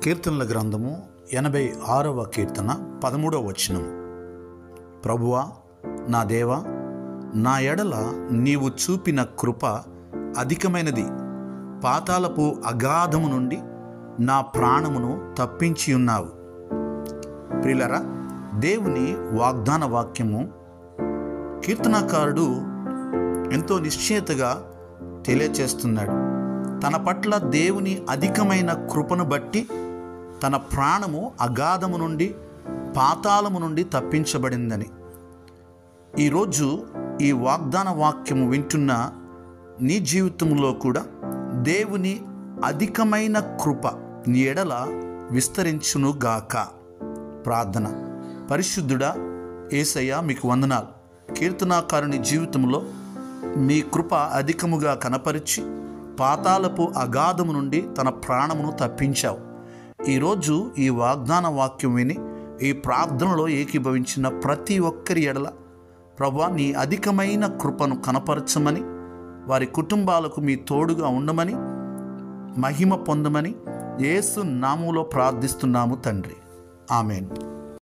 కీర్తనల గ్రంథము 86వ కీర్తన 13వ వచనం. ప్రభువా నా దేవా, నా ఎడల నీవు చూపిన కృప అధికమైనది. పాతాళపు అగాధము నుండి నా ప్రాణమును తప్పించి ఉన్నావు. ప్రియులారా, దేవుని వాగ్దాన వాక్యము కీర్తనాకారుడు ఎంతో నిశ్చయతగా తెలియచేస్తున్నాడు. తన పట్ల దేవుని అధికమైన కృపను బట్టి తన ప్రాణము అగాధము నుండి, పాతాళము నుండి తప్పించబడిందని. ఈరోజు ఈ వాగ్దాన వాక్యము వింటున్న నీ జీవితంలో కూడా దేవుని అధికమైన కృప నీ ఎడల విస్తరించునుగాక. ప్రార్థన. పరిశుద్ధుడా యేసయ్యా, మీకు వందనాలు. కీర్తనాకారుని జీవితంలో మీ కృప అధికముగా కనపరిచి పాతాళపు అగాధము నుండి తన ప్రాణమును తప్పించావు. ఈరోజు ఈ వాగ్దాన వాక్యం విని ఈ ప్రార్థనలో ఏకీభవించిన ప్రతి ఒక్కరి ఎడల ప్రభువా, నీ అధికమైన కృపను కనపరచమని, వారి కుటుంబాలకు మీ తోడుగా ఉండమని, మహిమ పొందమని యేసు నామములో ప్రార్థిస్తున్నాము తండ్రి. ఆమేన్.